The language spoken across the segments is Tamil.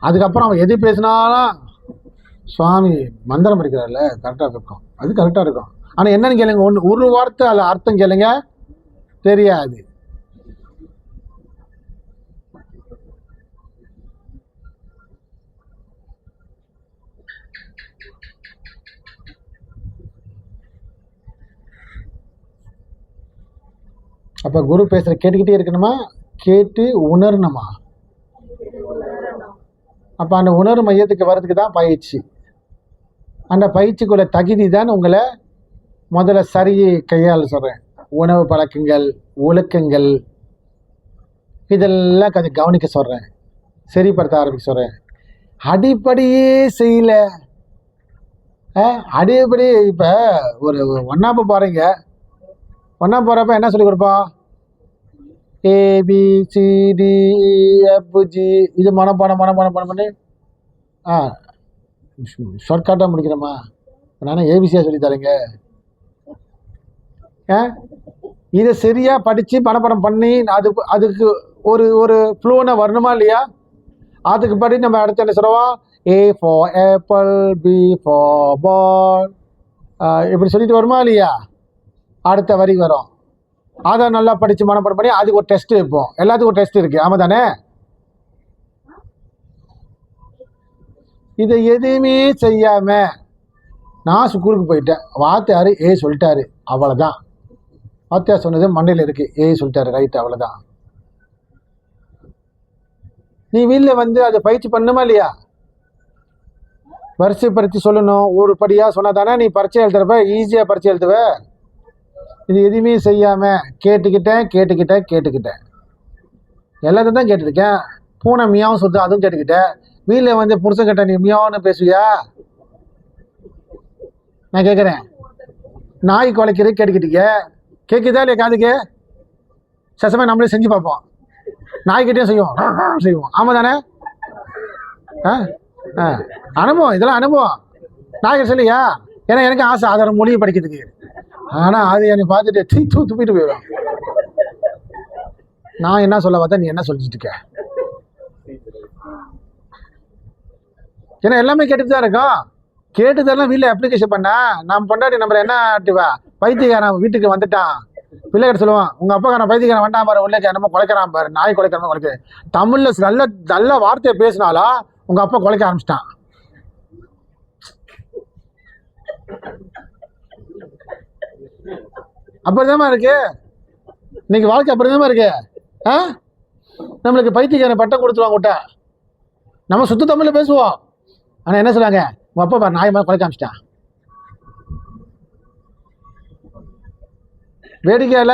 அதுக்கப்புறம் அவன் எது பேசினாலும் சுவாமி மந்திரம் படிக்கிறார்ல கரெக்டாக இருக்கும், அது கரெக்டாக இருக்கும். ஆனால் என்னன்னு கேளுங்க, ஒரு வார்த்தை அதில் அர்த்தம் கேளுங்க தெரியாது. அப்போ குரு பேசுகிற கேட்டுக்கிட்டே இருக்கணுமா, கேட்டு உணரணுமா? அப்போ அந்த உணர்வு மையத்துக்கு வர்றதுக்கு தான் பயிற்சி. அந்த பயிற்சிக்குள்ள தகுதி தான் உங்களை முதல்ல சரி கையாள சொல்கிறேன். உணவு பழக்கங்கள், ஒழுக்கங்கள், இதெல்லாம் கொஞ்சம் கவனிக்க சொல்கிறேன், சரிப்படுத்த ஆரம்பிக்க சொல்கிறேன். அடிப்படையே செய்யல, அடிப்படை. இப்போ ஒரு ஒன்னாப்பு பாருங்க, ஒன்றா போகிறப்ப என்ன சொல்லி கொடுப்போம்? ABCDEFG, இது மனப்பாடம் பண்ணி ஷார்ட்கட்டாக முடிக்கிறோமா? நானும் ஏபிசியாக சொல்லி தரேங்க. இதை சரியாக படித்து மனப்பாடம் பண்ணி அதுக்கு ஒரு ஒரு ஃப்ளூனா வரணுமா இல்லையா? அதுக்கு படி நம்ம அடுத்து என்ன சொல்லுவோம்? A for apple, B for ball, இப்படி சொல்லிட்டு வருமா இல்லையா? அடுத்த வரி வரும், அதை நல்லா படித்து மனப்பாடம் பண்ணி அதுக்கு ஒரு டெஸ்ட் வைப்போம். எல்லாத்துக்கும் ஒரு டெஸ்ட் இருக்குது, ஆமாம் தானே? இதை எதுவுமே செய்யாமல் நான் ஸ்கூலுக்கு போயிட்டேன், வாத்தியார் ஏ சொல்லிட்டாரு, அவ்வளோதான். வாத்தியார் சொன்னது மண்டையில் இருக்குது, ஏ சொல்லிட்டாரு, ரைட், அவ்வளோதான். நீ வீட்டில் வந்து அதை பயிற்சி பண்ணுமா இல்லையா? வரிசைப்படுத்தி சொல்லணும், ஒரு படியாக சொன்னால் தானே நீ பரீட்சை எழுதுறப்ப ஈஸியாக பரீட்சை எழுதுவ. இது எதுவுமே செய்யாமல் கேட்டுக்கிட்டேன் எல்லாத்தையும் தான் கேட்டுருக்கேன். பூனை மியாவும் சொல்லுது, அதுவும் கேட்டுக்கிட்டேன். வீட்டில் வந்து புருஷன் கிட்ட நீ மியாவுன்னு பேசுவியா? நான் கேட்குறேன். நாய் குலைக்கிறது கேட்டுக்கிட்டீங்க, கேட்குதா இல்லையா? காதுக்கு சசமாக நம்மளே செஞ்சு பார்ப்போம், நாய்கிட்டையும் செய்வோம், ஆமாம் தானே? அனுபவம், இதெல்லாம் அனுபவம். நாய்கிட்ட சொல்லியா? ஏன்னா எனக்கு ஆசை அதோட மொழியை படிக்கிறதுக்கு. ஆனால் அது என்னை பார்த்துட்டு துப்பிட்டு போயிடும். நான் என்ன சொல்ல பார்த்தா நீ என்ன சொல்லிட்டு இருக்க? ஏன்னா எல்லாமே கேட்டுட்டு தான் இருக்கோம். கேட்டுதெல்லாம் வீட்டில் அப்ளிகேஷன் பண்ணா நம்ம பொண்டாட்டி நம்பர் என்ன ஆட்டுவா? பைத்தியக்காரன் வீட்டுக்கு வந்துட்டான், பிள்ளைகிட்ட சொல்லுவான், உங்கள் அப்பாக்காரன் பைத்தியக்காரன் வண்டான் பாரு, உள்ளே என்னமோ குலைக்கிறான் பாரு, நாய் குலைக்கிற குலைக்க. தமிழில் நல்ல நல்ல வார்த்தையை பேசினாலும் உங்கள் அப்பா குலைக்க ஆரம்பிச்சிட்டான். அப்படிதாம்மா இருக்கு இன்னைக்கு வாழ்க்கை, அப்படிதாம்மா இருக்கு. நம்மளுக்கு பைத்தியக்காரன் பட்டம் கொடுத்துருவாங்க விட்டா, நம்ம சுத்த தமிழில் பேசுவோம். ஆனால் என்ன சொல்லுவாங்க? உங்கள் அப்பா பாரு நாய் மாதிரி குலைக்க ஆரம்பிச்சிட்டான். வேடிக்கையால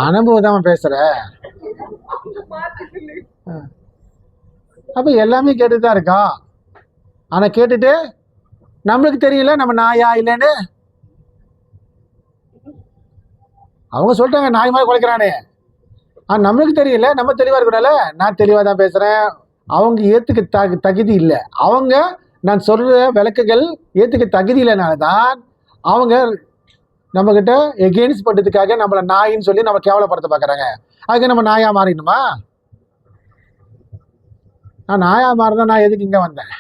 அனுபவம் தான் பேசுற. அப்ப எல்லாமே கேட்டுட்டு தான் இருக்கோம். ஆனா கேட்டுட்டு நம்மளுக்கு தெரியல நம்ம நாயா இல்லைன்னு. அவங்க சொல்லிட்டாங்க நாய் மாதிரி குலைக்கிறானே, நம்மளுக்கு தெரியல, நம்ம தெளிவா இருக்கனால நான் தெளிவா தான் பேசுறேன். அவங்க ஏத்துக்க தகுதி இல்லை. அவங்க நான் சொல்ற விளக்குகள் ஏத்துக்க தகுதி இல்லைனால தான் அவங்க நம்மகிட்ட எகெயின்ஸ்ட் பண்றதுக்காக நம்மள நாயின்னு சொல்லி நம்ம கேவலப்படுத்த பார்க்குறாங்க. அதுக்கு நம்ம நாயா மாறிடணுமா? நான் நாயா மாறினா நான் எதுக்கு இங்கே வந்தேன்?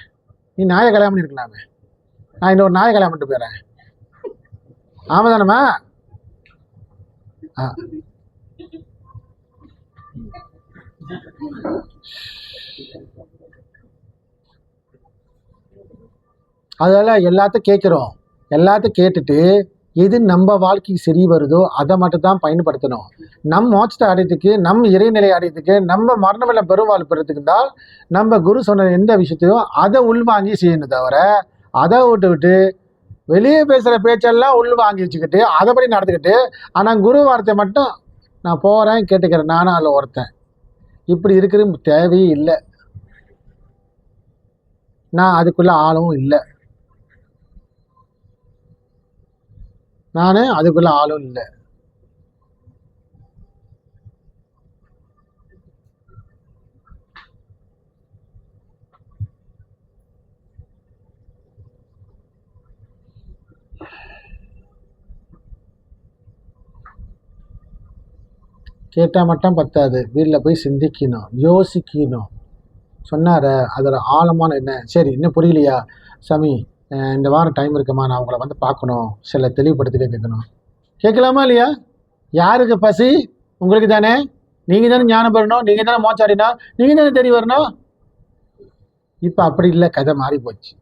நீ நாயை கல்யாணம் பண்ணிருக்கலாமே, நான் இன்னொரு நாயை கல்யாணம் பண்ணிட்டு போயிடுறேன், ஆமாம் தானம்மா? அதெல்லாம் எல்லாத்தையும் கேட்குறோம். எல்லாத்தையும் கேட்டுட்டு எது நம்ம வாழ்க்கைக்கு சரி வருதோ அதை மட்டும் தான் பயன்படுத்தணும். நம் மோட்சத்தை அடையத்துக்கு, நம் இறைநிலை அடையத்துக்கு, நம்ம மரணமில்லை பெருவாழ் பெறத்துக்கு தான் நம்ம குரு சொன்ன எந்த விஷயத்தையும் அதை உள்வாங்கி செய்யணும். தவிர அதை விட்டு வெளியே பேசுகிற பேச்செல்லாம் உள்வாங்கி வச்சுக்கிட்டு அதைப்படி நடந்துக்கிட்டு, ஆனால் குரு வார்த்தை மட்டும் நான் போகிறேன் கேட்டுக்கிறேன், நானும் அதில் ஒருத்தன், இப்படி இருக்கிறது தேவையே இல்லை. நான் அதுக்குள்ள ஆளும் இல்லை, நானே அதுக்குள்ள ஆளும் இல்லை. கேட்டால் மட்டும் பத்தாது, வீட்டில் போய் சிந்திக்கணும், யோசிக்கணும். சொன்னார் அதில் ஆழமான என்ன, சரி இன்னும் புரியலையா சாமி, இந்த வாரம் டைம் இருக்குமா, நான் உங்களை வந்து பார்க்கணும், சில தெளிவுபடுத்திக்க கேட்கணும். கேட்கலாமா இல்லையா? யாருக்கு பசி? உங்களுக்கு தானே. நீங்கள் தானே ஞானம் பெறணும், நீங்கள் தானே மோச்சாடினா, நீங்கள் தானே தெரிய வரணும். இப்போ அப்படி இல்லை, கதை மாறி போச்சு.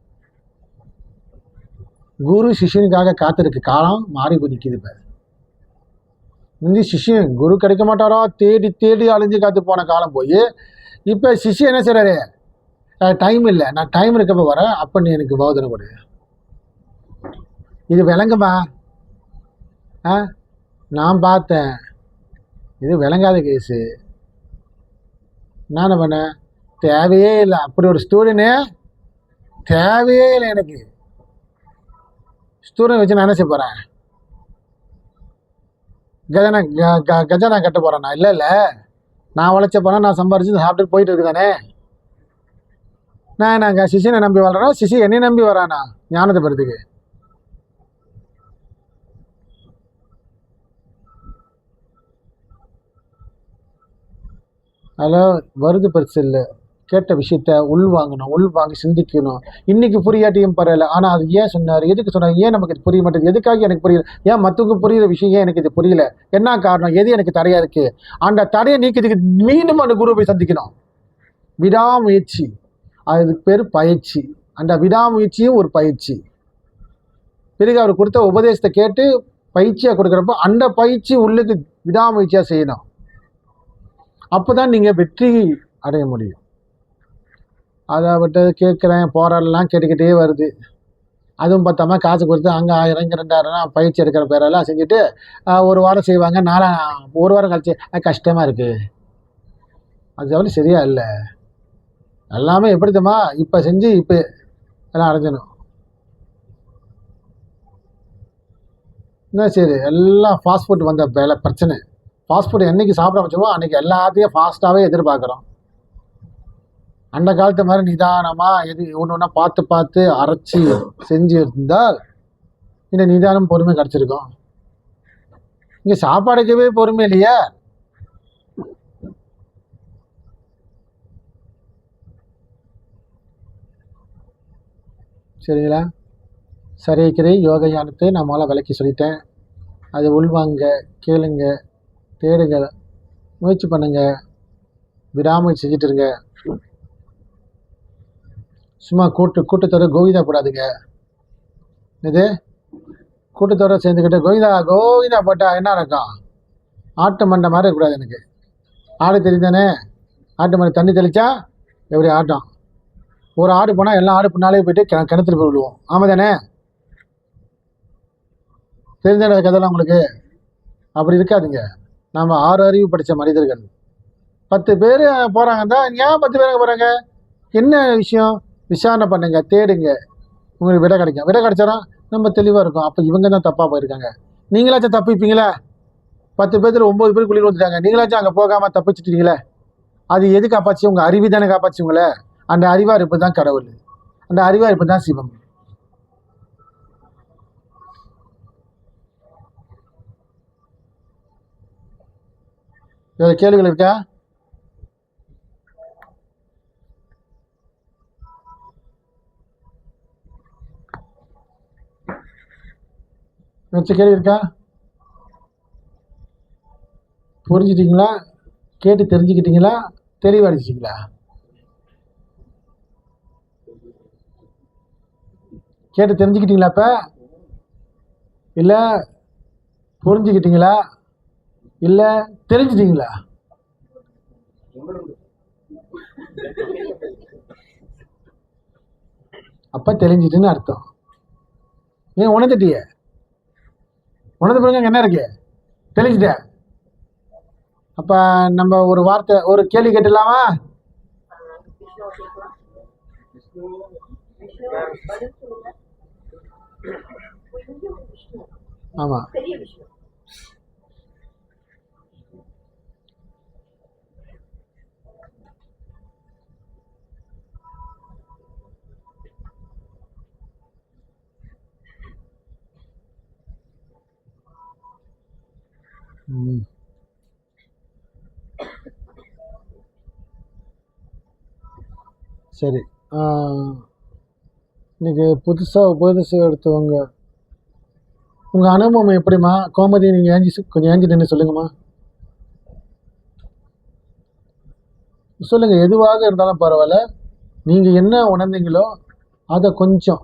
குரு சிஷ்யனுக்காக காத்திருக்கு காலம் மாறி போய் நிற்கிது. இப்போ முந்தி சிஷ்யன் குரு கிடைக்க மாட்டாரோ தேடி தேடி அழிஞ்சு காத்து போன காலம் போய் இப்போ சிஷ்யன் என்ன செய்றாரு, டைம் இல்லை, நான் டைம் இருக்கப்போ வரேன், அப்போ நீ எனக்கு போதனை கொடு. இது விளங்குமா? நான் பார்த்தேன், இது விளங்காத கேஸு. நான் என்ன பண்ணேன், தேவையே இல்லை, அப்படி ஒரு ஸ்டூடெண்ட்டு தேவையே இல்லை எனக்கு. ஸ்டூடெண்ட் வச்சு நான் என்ன செய்ய போகிறேன், கஜானா கட்ட போகிறேன்னா? இல்லை இல்லை, நான் உழைச்ச போனால் நான் சம்பாரிச்சு சாப்பிட்டு போயிட்டு இருக்குதானே. நான் சிஷியனை நம்பி வளர்றேன், சிஷி என்னை நம்பி வரானா ஞானத்தை பெறதுக்கு. அதில் வருது பெருசு இல்லை, கேட்ட விஷயத்த உள்வாங்கணும், உள்வாங்கி சிந்திக்கணும். இன்னைக்கு புரியாட்டியும் பரவாயில்ல, ஆனால் அது ஏன் சொன்னார், எதுக்கு சொன்னார், ஏன் நமக்கு இது புரிய மாட்டேது, எதுக்காக எனக்கு புரியல, ஏன் மற்றவங்க புரியுற விஷயம் ஏன் எனக்கு இது புரியல, என்ன காரணம், எது எனக்கு தடையாக இருக்குது, அந்த தடையை நீக்கிறதுக்கு மீண்டும் அந்த குருவை போய் சந்திக்கணும். விடாமுயற்சி, அதுக்கு பேர் பயிற்சி. அந்த விடாமுயற்சியும் ஒரு பயிற்சி. பிறகு அவர் கொடுத்த உபதேசத்தை கேட்டு பயிற்சியாக கொடுக்குறப்போ அந்த பயிற்சி உள்ளுக்கு விடாமுயற்சியாக செய்யணும். அப்போ தான் நீங்கள் வெற்றி அடைய முடியும். அதை விட்டு கேட்குறேன் போராடலாம் கேட்டுக்கிட்டே வருது. அதுவும் பார்த்தாம காசு கொடுத்து அங்கே 1000 இங்கே 2000 பயிற்சி எடுக்கிற பேரெல்லாம் செஞ்சுட்டு ஒரு வாரம் செய்வாங்க, ஒரு வாரம் கழிச்சு கஷ்டமாக இருக்குது. அது எவ்வளோ சரியா இல்லை. எல்லாமே எப்படித்தம்மா இப்போ செஞ்சு இப்போ எல்லாம் அடைஞ்சணும். என்ன சரி, எல்லாம் ஃபாஸ்ட் ஃபுட் வந்த பிரச்சனை. ஃபாஸ்ட் ஃபுட் என்றைக்கு சாப்பிட வச்சோமோ அன்றைக்கி எல்லாத்தையும் ஃபாஸ்ட்டாகவே எதிர்பார்க்குறோம். அந்த காலத்து மாதிரி நிதானமாக எது ஒன்று ஒன்றா பார்த்து பார்த்து அரைச்சி செஞ்சு இருந்தால் இந்த நிதானம் பொறுமை கிடச்சிருக்கும். இங்கே சாப்பாடுக்கவே பொறுமை இல்லையா? சரிங்களா? சரியக்கிரை யோக ஞானத்தை நம்மளால் விளக்கி சொல்லிட்டேன். அது உள்வாங்க, கேளுங்க, தேடுங்க, முயற்சி பண்ணுங்க, விடாமுயற்சி செஞ்சுட்டு இருங்க. சும்மா கூட்டத்தோட கோவிந்தா போடாதுங்க. இது கூட்டத்தோட சேர்ந்துக்கிட்டு கோவிந்தா போட்டால் என்ன நடக்கும்? ஆட்டு மண்டை மாதிரி இருக்கக்கூடாது. எனக்கு ஆடு தெரிந்தானே, ஆட்டு மண்டை தண்ணி தெளித்தா எப்படி ஆட்டம். ஒரு ஆடு போனால் எல்லா ஆடு பின்னாலே போயிட்டு கிணத்துல போய் விடுவோம். ஆமாம் தானே? தெரிஞ்ச கதைலாம் உங்களுக்கு அப்படி இருக்காதுங்க. நம்ம 6 அறிவு படித்த மனிதர்கள் 10 பேர் போகிறாங்க தான். ஏன் 10 பேர் போகிறாங்க, என்ன விஷயம்? விசாரணை பண்ணுங்க, தேடுங்க, உங்களுக்கு விடை கிடைக்கும். விடை கிடைச்சாலும் நம்ம தெளிவாக இருக்கும். அப்போ இவங்க தான் தப்பாக போயிருக்காங்க. நீங்களாச்சும் தப்பிப்பீங்களே? 10 பேர் 9 பேர் குளிர் வந்துட்டாங்க, நீங்களாச்சும் அங்கே போகாமல் தப்பிச்சுட்டீங்களே. அது எது காப்பாச்சு? உங்கள் அறிவு தானே காப்பாச்சு உங்களை. அந்த அறிவார்ப்பு தான் கடவுள், அந்த அறிவார்ப்பு தான் சிவம். வேறு கேள்விகள் இருக்கா? கேள்வி இருக்கா? புரிஞ்சுட்டிங்களா? கேட்டு தெரிஞ்சுக்கிட்டீங்களா? தெளிவடைச்சிங்களா? கேட்டு தெரிஞ்சுக்கிட்டீங்களா? இப்போ இல்லை புரிஞ்சுக்கிட்டீங்களா? இல்லை தெரிஞ்சுட்டீங்களா? அப்போ தெரிஞ்சிட்டுன்னு அர்த்தம். ஏன் உணர்ந்துட்டிய? உணர்ந்த பிறகு என்ன இருக்கு? தெளிஞ்சிட்ட. அப்போ நம்ம ஒரு வார்த்தை, ஒரு கேள்வி கேட்டுடலாமா? ஆமாம், சரி. இன்னைக்கு புதுசாக உபதேசம் எடுத்தவங்க உங்கள் அனுபவம் எப்படிம்மா? கோமதி, நீங்கள் கொஞ்சம் ஏஞ்சி நின்று சொல்லுங்கம்மா. சொல்லுங்கள், எதுவாக இருந்தாலும் பரவாயில்ல. நீங்கள் என்ன உணர்ந்தீங்களோ அதை கொஞ்சம்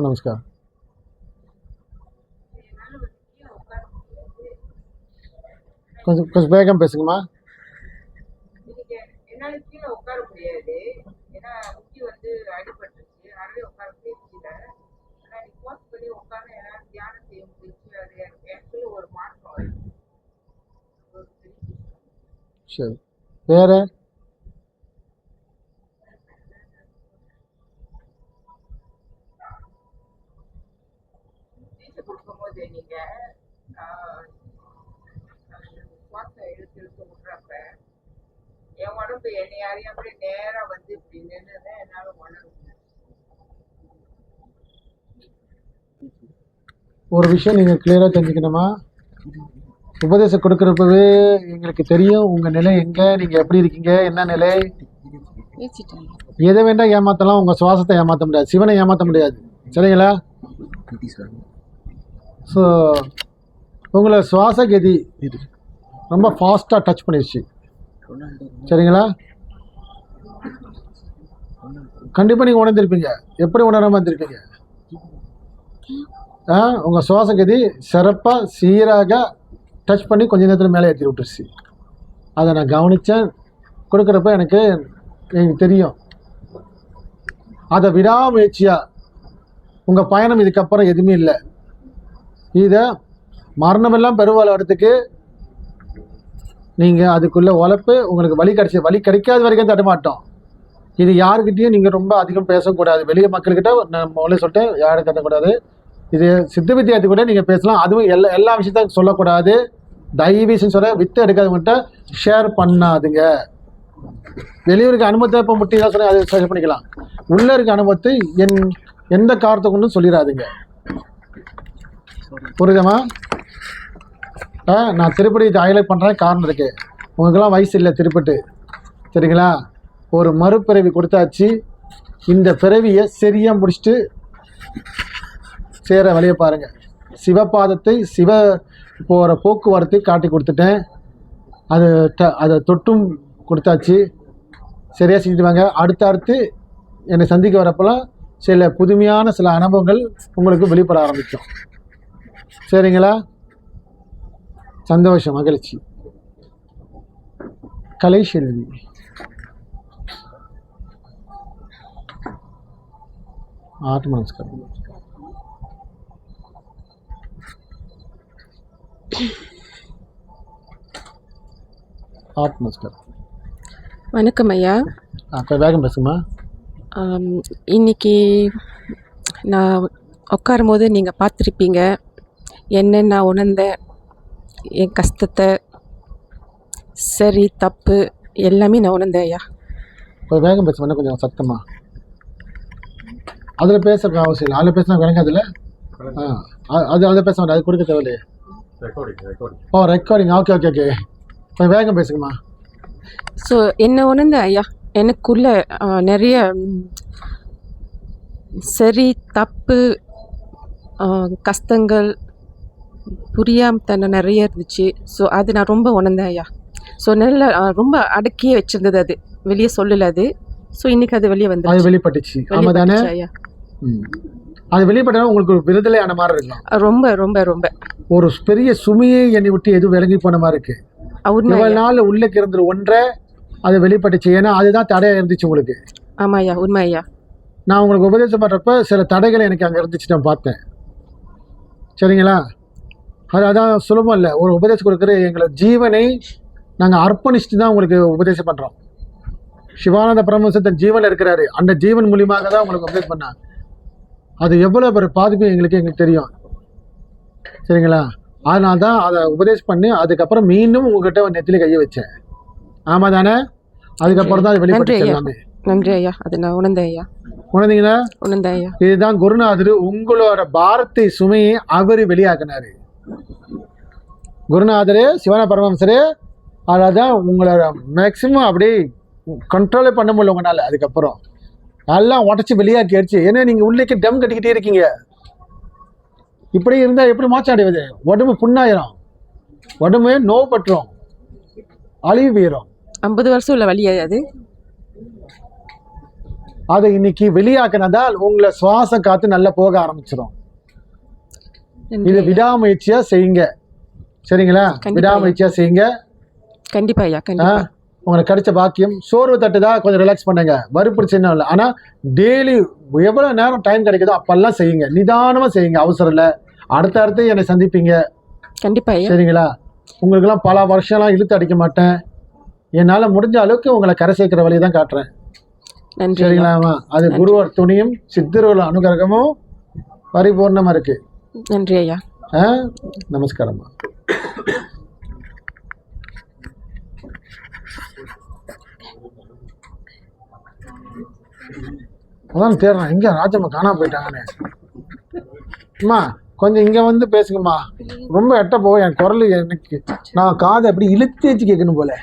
நமஸ்கார். கொஞ்சம் வேகம் பேசுங்கம்மா. சரி, வேற? ஒரு விஷயம் நீங்கள் கிளியராக தெரிஞ்சுக்கணுமா? உபதேசம் கொடுக்குறப்பவே எங்களுக்கு தெரியும் உங்கள் நிலை எங்கே, நீங்கள் எப்படி இருக்கீங்க, என்ன நிலை. எதை வேண்டாம் ஏமாற்றலாம், உங்கள் சுவாசத்தை ஏமாற்ற முடியாது, சிவனை ஏமாற்ற முடியாது. சரிங்களா? ஸோ உங்களை சுவாச கதி ரொம்ப ஃபாஸ்ட்டாக டச் பண்ணிடுச்சு. சரிங்களா? கண்டிப்பாக நீங்கள் உணர்ந்திருப்பீங்க. எப்படி உணராமல் இருந்திருப்பீங்க? உங்கள் சுவாச கதி சிறப்பாக சீராக டச் பண்ணி கொஞ்ச நேரத்தில் மேலே ஏற்றி விட்டுருச்சு. அதை நான் கவனித்தேன். கொடுக்குறப்ப எனக்கு தெரியும். அதை விடாமுயற்சியாக உங்கள் பயணம் இதுக்கப்புறம் எதுவுமே இல்லை. இதை மரணமெல்லாம் பெருவாள் வரத்துக்கு நீங்கள் அதுக்குள்ளே உழைப்பு உங்களுக்கு வழி கிடைக்காத வரைக்கும் தட்டமாட்டோம். இது யாருக்கிட்டையும் நீங்கள் ரொம்ப அதிகம் பேசக்கூடாது. வெளியே மக்கள்கிட்ட நான் முதல்ல சொல்லிட்டேன், யாரும் கத்தக்கூடாது. இது சித்த வித்தியார்த்தி கூட நீங்கள் பேசலாம். அதுவும் எல்லா விஷயத்தையும் சொல்லக்கூடாது. தயவுசெய்து சொல்ல, வித்து எடுக்காதவங்கள்ட்ட ஷேர் பண்ணாதுங்க. வெளியூருக்கு அனுபவத்தை இப்போ முட்டி தான் சொல்லி அதை ஷேர் பண்ணிக்கலாம். உள்ளே இருக்க அனுபவத்தை எந்த காரணத்தை கொண்டும் சொல்லிடாதுங்க. புரியுதம்மா? நான் திருப்பதி இது ஹைலைட் பண்ணுறேன், காரணம் இருக்குது. உங்களுக்கெல்லாம் வயசு இல்லை திருப்பட்டு. சரிங்களா? ஒரு மறுபிறவி கொடுத்தாச்சு. இந்த பிறவியை சரியாக முடிச்சுட்டு சேர வழியை பாருங்கள். சிவபாதத்தை சிவ போகிற போக்குவரத்தை காட்டி கொடுத்துட்டேன். அதை தொட்டும் கொடுத்தாச்சு. சரியாக செஞ்சுட்டு வாங்க. அடுத்து என்னை சந்திக்க வரப்போலாம் சில புதுமையான சில அனுபவங்கள் உங்களுக்கு வெளிப்பட ஆரம்பிக்கும். சரிங்களா? சந்தோஷம், மகிழ்ச்சி. கலை செல்வி, நமஸ்காரம். நமஸ்காரம். வணக்கம் ஐயா. வேகம் பேசுமா. இன்னைக்கு நான் உட்காரும் போது நீங்கள் பார்த்துருப்பீங்க என்ன நான் உணர்ந்த என் கஷ்டத்தை, சரி தப்பு எல்லாமே நான் உணர்ந்தேன் ஐயா. கொஞ்சம் வேகம் பேசுவேன், கொஞ்சம் சத்தமாக. அதில் பேசுகிற அவசியம் இல்லை. அதில் பேசினா விளங்காதுல்ல. அதில் பேச வேண்டாம், அது கொடுக்க தேவையில்லையே. ரெக்கார்டிங். ஓகே. கொஞ்சம் வேகம் பேசுங்கம்மா. ஸோ என்ன உணர்ந்த ஐயா, எனக்குள்ள நிறைய சரி தப்பு கஷ்டங்கள் புரியாமத்தனம் நிறைய இருந்துச்சு. ஸோ அது நான் ரொம்ப உணர்ந்தேன் ஐயா. ஸோ நல்ல ரொம்ப அடக்கியே வச்சிருந்தது, அது வெளியே சொல்லல அது. ஸோ இன்னைக்கு அது வெளியே வந்து அது வெளிப்பட்டுச்சு. ஐயா, அது வெளிப்பட்டாலும் உங்களுக்கு ஒரு விடுதலையான மாதிரி இருக்கலாம். ரொம்ப ரொம்ப ரொம்ப ஒரு பெரிய சுமையை என்னை விட்டு எதுவும் விலகி போன மாதிரி இருக்கு. இவ்வளவு நாள் உள்ளே இருந்துரு ஒன்றை அது வெளிப்பட்டுச்சு. ஏன்னா அதுதான் தடையாக இருந்துச்சு உங்களுக்கு. ஆமாம் ஐயா, உண்மை ஐயா. நான் உங்களுக்கு உபதேசம் பண்ணுறப்ப சில தடைகள் எனக்கு அங்கே இருந்துச்சு, நான் பார்த்தேன். சரிங்களா? அதான் சுலபம் இல்லை. ஒரு உபதேசம் கொடுக்குற எங்களை ஜீவனை நாங்கள் அர்ப்பணிச்சுட்டு தான் உங்களுக்கு உபதேசம் பண்ணுறோம். சிவானந்த பரமஹம்சர் தன் ஜீவனில் இருக்கிறாரு. அந்த ஜீவன் மூலியமாக தான் உங்களுக்கு உபதேசம் பண்ணாங்க. அது எவ்வளோ பெரிய பாதிப்பு எங்களுக்கு தெரியும். சரிங்களா? அதனால தான் அதை உபதேசம் பண்ணி அதுக்கப்புறம் மீண்டும் உங்ககிட்ட ஒரு நெத்திலி கையை வச்சேன். ஆமாம் தானே? அதுக்கப்புறம் தான் அது வெளிப்பட்டு எல்லாமே. நன்றி ஐயா, அது நான் உணர்ந்தேன் ஐயா. உணர்ந்தீங்களா? உணர்ந்தேன் ஐயா. இதுதான் குருநாதர் உங்களோட பாரத்தை சுமையை அவர் வெளியாக்குனாரு. குருநாதரே சிவன பரமஹம்சரே அதான் உங்களோட மேக்சிமம் அப்படியே கண்ட்ரோலே பண்ண முடியல உங்களால். அதுக்கப்புறம் எல்லாம் உடச்சி வெளியாக்கி அடிச்சு, ஏன்னா நீங்கள் உள்ளேக்கு டம் கட்டிக்கிட்டே இருக்கீங்க. இப்படி இருந்தால் எப்படி மோட்சம் அடைவது? உடம்பு புண்ணாயிரும், உடம்பு நோவுப்பட்டுரும், அழிவு போயிடும். 50 வருஷம் உள்ள வழி அது. அதை இன்னைக்கு வெளியாக்கினதால் உங்களை சுவாசம் காத்து நல்லா போக ஆரம்பிச்சிடும். இது விடாமுயற்சியா செய்யுங்க, சரிங்களா? விடாமுயற்சியா செய்யுங்க. கண்டிப்பா ஐயா, கண்டிப்பா. உங்களுக்கு கிடைச்ச பாக்கியம். சோர்வு தட்டுதா, கொஞ்சம் ரிலாக்ஸ் பண்ணுங்க, வறுப்பிடிச்சுன்னு இல்லை. ஆனால் டெய்லி எவ்வளோ நேரம் டைம் கிடைக்குதோ அப்பெல்லாம் செய்யுங்க, நிதானமாக செய்யுங்க, அவசரம் இல்லை. அடுத்து என்னை சந்திப்பீங்க, கண்டிப்பா ஐயா, சரிங்களா? உங்களுக்கெல்லாம் பல வருஷம்லாம் இழுத்து அடிக்க மாட்டேன். என்னால் முடிஞ்ச அளவுக்கு உங்களை கரை சேர்க்கிற வழியை தான் காட்டுறேன், நன்றி. சரிங்களாமா? அது குருவர் துணியும் சித்தரோட அனுகிரகமும் பரிபூர்ணமாக இருக்கு. நன்றி ஐயா. நமஸ்காரம்மா. அதான் தேடுறேன், எங்க ராஜம்மா காணாம போயிட்டாங்கன்னு. அம்மா கொஞ்சம் இங்க வந்து பேசுங்கம்மா. ரொம்ப எட்ட போய் என் குரல் எனக்கு நான் காதை அப்படி இழுத்து வச்சு கேட்கணும் போல.